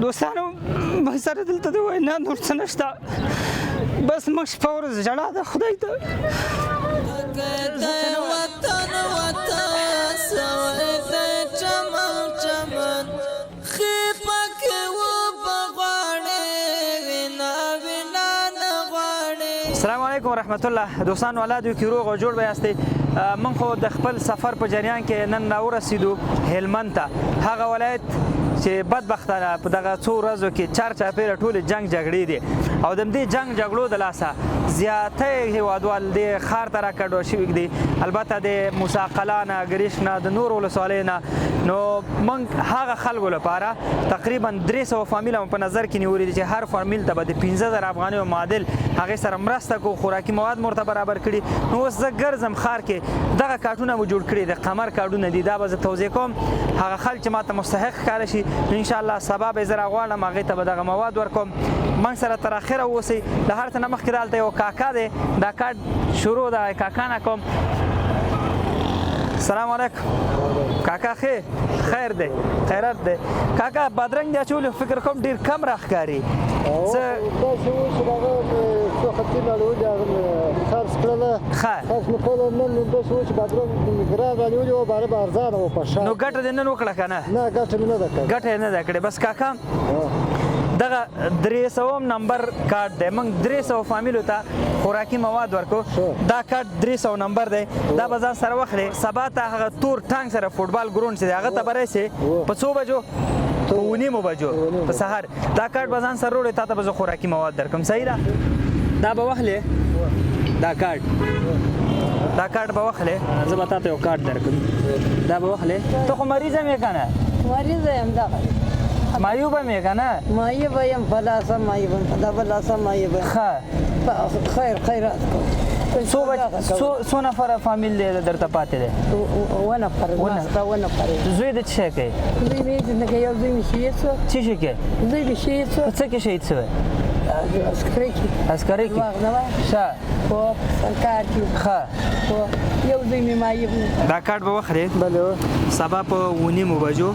دوستانو موږ سره دلته د وینا نور څه نشته بس موږ شپه ورځ ژړا ده خدای ته السلام علیکم ورحمت الله دوستانو الله دې وکړي روغ او جوړ به یاستئ من خو د خپل سفر په جریان کې نن راورسېدو هلمند ته هغه ولایت چې بدبختانه په دغه څو ورځو کې چار چاپېره ټولې جنګ جګړې دي او د دې جنګ جګړو د لاسه زیاتی هیوادوال دې ښار ته راکډو شوي دي البته د موسی قلعه نه ګریش نه د نورو ولسوالیو نه نو موږ هغه خلکو لپاره تقریبا 300 فامیله په نظر کې نیولي دي چې هر فامیل ته به د 15000 افغانیو معادل هغې سره مرسته کوو خوراکي مواد مو ورته برابر کړي نو اوس زه ګرځم ښار کې دغه کارټونه مو جوړ کړي د قمر کارټونه دي دا به زه توضیح کوم هغه خلک چې ماته مستحق ښکاره شي نو انشاءالله سبا به یې زه راغواړم هغې ته به دغه مواد ورکوم موږ سره تر اخره واوسئ له هر څه نه مخکې دلته یو کاکا دی دا کارت شروع ده کاکا نه کوم السلام علیکم کاکا خیر دی خیرات دی کاکا بادرنګ دی اچولي فکر کوم ډېر کم راښکاري نو ګټه دې نن وکړه که نه ګټه یې نه ده کړې بس کاکا دغه 300 نمبر کارت دی موږ 300 فامیلو ته خوراکي مواد ورکو دا کارت 300 نمبر دی دا به ځان سره واخلې سبا ته هغه تور ټانک سره فوټبال ګراونډ چې دی هغه ته به راسې په څو بجو په 9:30 بجو په سهار دا کارت به ځان سره وروړې تا ته به زه خوراکي مواد درکړم صحیح ده دا به واخلې دا کارت به واخلې زه به تا ته یو کارت درکړم دا به واخلې ته خو مریض هم یې که نه مریض یم دغه معیوب هم یې که نه معیوب یم فلاسه معیوب یم دا فلاسه معیوب یم ښه خیرات څو نفره فامیل دی درته پاتې دی اووه نفر زوی د څه شی کوي زوی مې یو زوی مې شهید شو څه شي کې زوی مې شهید شو په څه کې شهید شوی عسکرۍ کې ښه په سرکار کې ښه یو زوی مې معیوب دا کارت به واخلې سبا په 9:30 بجو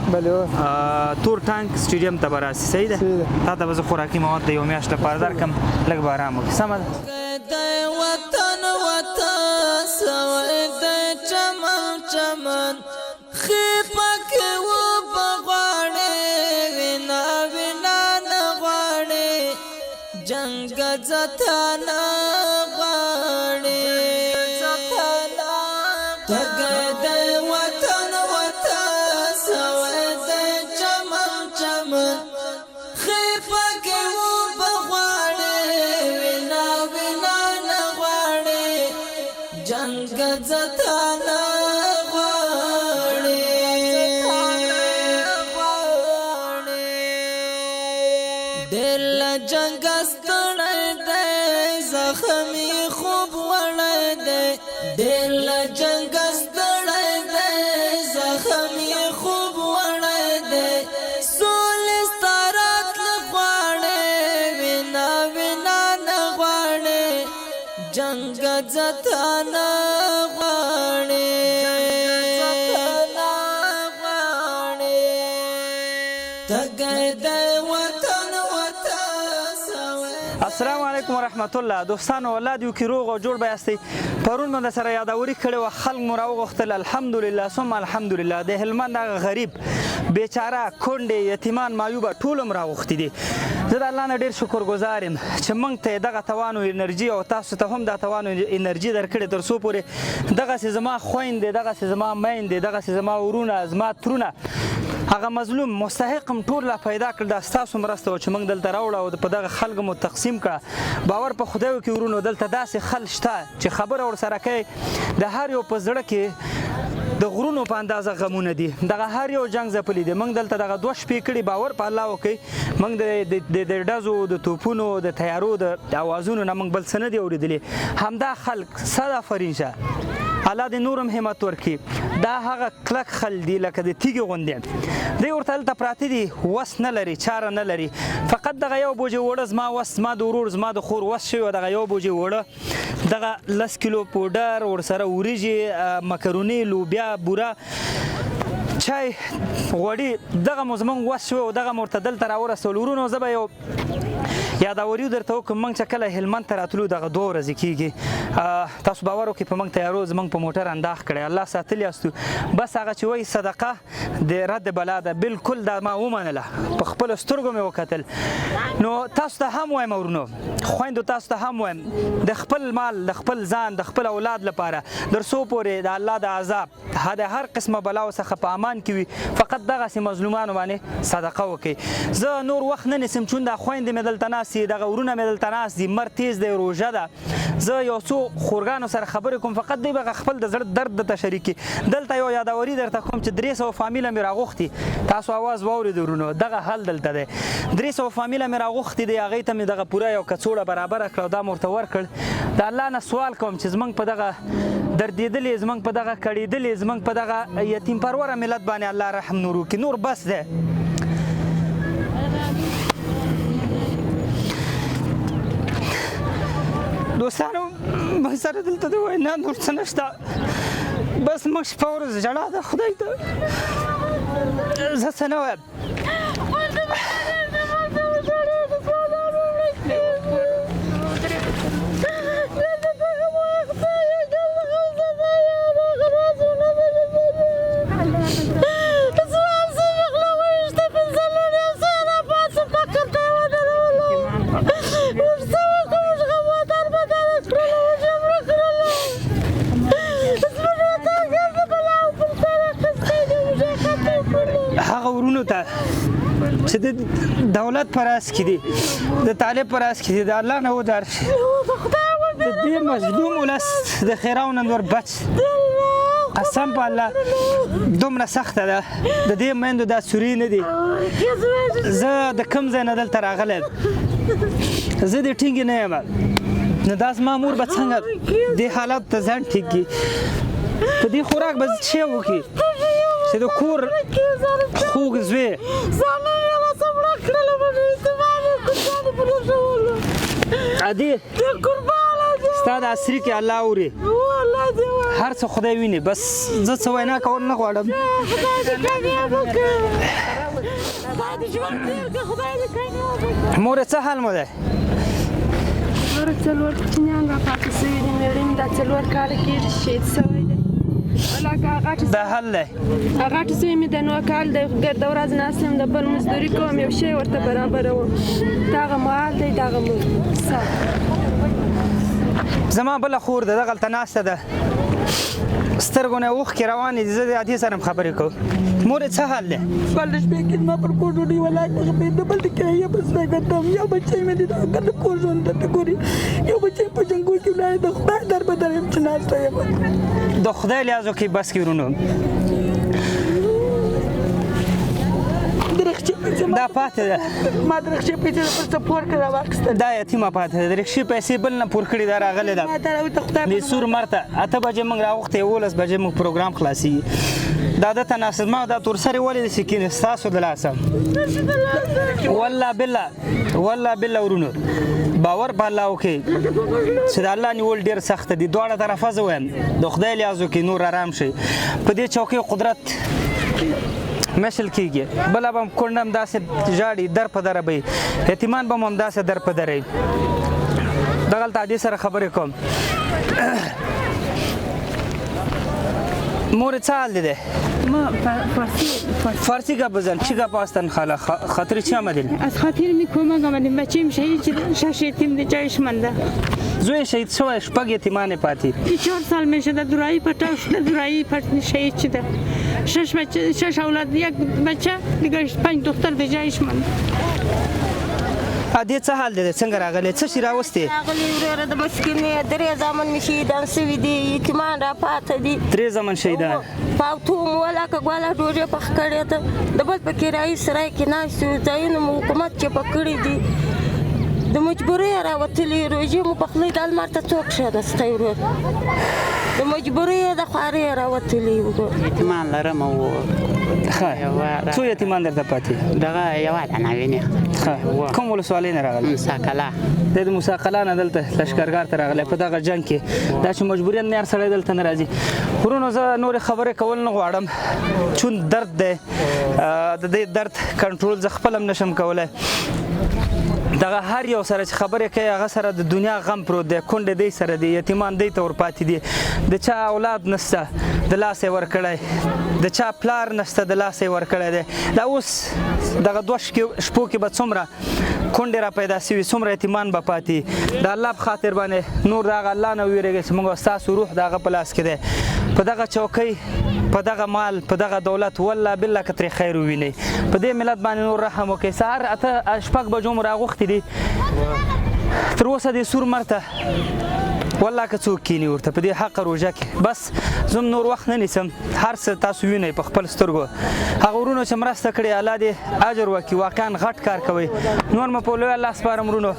تور ټانک سټیډیم ته به راسي صحیح ده تا ته به زه خوراکي مواد د یو میاشت لپاره درکړم لږ به ارام وکړي سمه ده جنگ زتانا غاړي تګ د وطن سوې د چمن خېفه کې و بغواړي وینا نه غواړي جنگ زتانا دل جنگ ستړی دی زخمي خوب وړی دی دل جنگ ستړی دی زخمي خوب وړی دی سولې ستا راتله غواړي وینا نه غواړي جنگ ځتا نه غواړي تګی دی السلام علیکم ورحمت الله دوستانو الله دې وکړي روغ او جوړ به یاستئ پرون مو در سره یادوري کړې وه خلک مو راوغوښتل الحمدلله ثم الحمدلله د هلمند هغه غریب بیچاره کونډې یتیمان معیوبه ټول هم راوغوښتي دي زه د الله نه ډېر شکرګزار یم چې موږ ته دغه توان و انرژي او تاسو ته هم دا توان و انرژي درکړې تر څو پورې دغسې زما خویندې دغسې زما میندې دغسې زما ورونه زما ترونه هغه مظلوم مستحق هم ټول لا پیدا کړل دا ستاسو مرسته وه چې موږ دلته راوړه او په دغه خلکو مو تقسیم کړه باور په خدای وکړي ورونو دلته داسې خلک شته چې خبره ورسره کوي د هر یو په زړه کې د غرونو په اندازه غمونه دي دغه هر یو جنگ ځپلی دی موږ دلته دغه 2 شپې کړي باور په الله وکړئ موږ د ډزو د توپونو د تیارو د اوازونو نه موږ بل څه نه دي اورېدلي همدا خلک 100 آفرین شه الله دې نورم همت ورکړي دا هغه کلک خل دي لکه د تیږې غوندې دی ورته هلته پراته دي وس نه لري چاره نه لري فقط دغه یو بوجې اوړه زما وس زما د ورور زما د خور وس شوی دغه یو بوجې اوړه دغه 10 کیلو پوډر ورسره وریجې مکروني لوبیا بوره چای غوړي دغه مو زمونږ وس شوی او دغه مو ورته دلته راورسول. ورونو زه به یو یادوري درته وکړم. موږ چې کله هلمند ته راتلو دغه 2 ورځې کېږي. تاسو باور وکړئ په موږ تیارو زموږ په موټر انداخ کړی. الله ساتلی یاستو. بس هغه چې وایي صدقه د رد بلا ده، بلکل دا ما ومنله، په خپلو سترګو مې وکتل. نو تاسو ته هم وایم ورونو، خویندو تاسو ته هم وایم، د خپل مال، د خپل ځان، د خپل اولاد لپاره در څو پورې د الله د عذاب د هر قسمه بلاو څخه په امان کې وي، فقط دغسې مظلومانو باندې صدقه وکړئ. زه نور وخت نه نیسم چون دا خویندې مې دلته ناست دي، دغه ورونه مې دلته ناست دي، مر تیز دی، روژه ده. زه یو څو خورګانو سره خبرې کوم، فقط دوی به خپل د زړه درد درته شریکي. دلته یو یادوري درته کوم چې 300 فامیله مې راغوښتي. تاسو اواز واورئ ورونو، دغه حل دلته دی. 300 فامیله مې راغوښتي دي، هغوی ته مې دغه پوره یو کڅوړه برابره کړه او دا مې ورته ورکړ. د الله نه سوال کوم چې زموږ په دغه دردېدلې، زموږ په دغه کړېدلې، زموږ په دغه یتیم پروره ملت باندې الله رحم نور وکړي. نور بس دی. دوستانو موږ سره دلته د وینا نور څه نشته، بس موږ شپه ورځ ژړا ده خدای ته. زه څه نه وایم. هغه ورونو ته چې د دولت په راس کې دي، د طالب په راس کې دي، د الله نه ودار شي. د دې مظلوم ولس د خیراو نه نور بچ، قسم په الله دومره سخته ده. د دې میندو دا سوري نه دي. زه د کوم ځای نه دلته راغلی یم، زه د ټینګې نه یم. نو دا زما مور به څنګه دې حالت ته ځان ټیک کړي؟ په دې خوراک به څه وکړي چې د کور خوږ زوی عادي ستا د عصري کې الله اوري، هر څه خدای ویني. بس زه څه وینا کول نه غواړم. مورې څه حال مو دی؟ څلور کوچنیان راپاتې شوي دي، مېړه مې دا 4 کاله کېږي شهید شوی دی. دا حل دی. غټ زوی مې د 9 کال دی، ګرده ورځ ناست یم، د بل مزدوري کوم، یو شی ورته برابروم. دغه مو حال دی، دغه مو حساب. زما بله خور ده دغلته ناسته ده، سترګو نه اوښکې روانې دي. زه د عادي سره هم خبرې کوم. مورې څه حال دی؟ بل شپې کې زما پر کور ډوډۍ ولاړه د بل ټکي یې بس راګټم. یو بچی مې د کور ژوند ته ګوري، یو بچی په جنګو کې ولاړ. د خدای در بدر یم چې ناسته یم. د خدای لیاز وکړئ بس کې ورونو. دا پاتې ده، ما د رخصتۍ پیسې پر څه پور کړه واخیستل. دا یتیمه پاتې ده. د رخصتۍ پیسې بل نه پور کړي، دا راغلې ده. د سور مرته 8 بجې موږ راوختې، 11 بجې موږ پروګرام خلاصېږي. دا دته ناست ما دا تورسرې ولې داسې کېنې ستاسو د لاسه؟ والله بالله ورونو باور په الله وکړئ چې د الله نیول ډېر سخته دي. دواړه طرفه زه وایم د خدای لیاز وکړئ، نور آرام شئ. په دې چوکۍ قدرت مشل کېږي، بله به هم کونډه هم داسې ژاړي، در په دره به یتیمان به هم همداسې در په دره وي. دغلته عادي سره خبرې کوم. مورې څه حال دی؟ فارسی گپ بزن. چی گپ هستن خاله؟ خاطر چی آمدین؟ از خاطر می کمک آمدیم. بچه‌م شهید شده، 6 یتیم دی جایش مانده. زوی شهید شده، 8 یتیمان پاتی. 4 سال میشه در دورایی پټاو شده، دورایی پټ شهید شده. 6 اولاد، یک بچه دیگه 5 دختر دی جایش مانده. دې څه حال دی؟ څنګه راغلی؟ څه شي راوستې؟ راغلی وروره د مسکینې 3 زامن مې شهیدان شوي دي، یتیمان راپاته دي. 3 زامن شهیدان. پاوتو مو ولاکه ګواله ډوډۍ پخ کړې ده. د بل په کرایي سرای کې ناست یو، ځایونه مو حکومت چپه کړي دي. د مجبورۍ راوتلي، روژې مو پخلی د لمر ته څوک کښېنستی ورور. د مجبورۍ د خوارۍ راوتلي وو. یتیمان لرم او څو یتیمان درته پاتې دغه یوه دانه وینې کوم ولسوالۍ نه راغلی مساکله د موسی قلعه نه دلته لښکرګاه ته راغلی په دغه جنګ کې دا چې مجبوریت نه هر سړی دلته نه راځي. ورونو زه نورې خبرې کول نه غواړم چون درد دی د دې درد کنټرول زه خپل هم نشم کولی. دغه هر یو سره چې خبرې کوي هغه سره د دنیا غم پروت دی کونډې دی سره دی یتیمان دی ته ورپاتې دي د چا اولاد نشته د لاس یې ورکړی د چا پلار نشته د لاس یې ورکړی دی. دا اوس دغه 2 شپو کې به څومره کونډې را پیدا شوي څومره یتیمان به پاتې د الله په خاطر باندې نور د هغه الله نه ویرېږئ چې موږ ستاسو روح د هغه په لاس کې دی په دغه چوکۍ په دغه مال په دغه دولت والله بالله که ترې خیر ووینئ په دې ملت باندې نور رحم وکړئ. سهار 8 بجو مو راغوښتي دي تر اوسه دې سور مرته والله که څوک کینی ورته په دې حقه روژه کې بس زه نور وخت نه نیسم هر څه تاسو وینئ په خپل سترګو. هغه ورونو چې مرسته کړې الله دې اجر وکړي واقعا غټ کار کوئ. نور مو په لوی الله سپارم ورونو.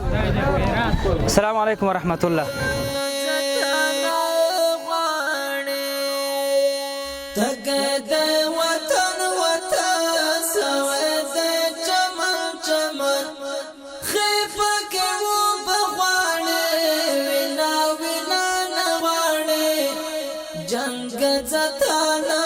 السلام علیکم ورحمت الله. تګ د وطن وطن سوې د چمن چمن خیفه کې و بغواړې وینا وینا نه غواړې جنګ زتانه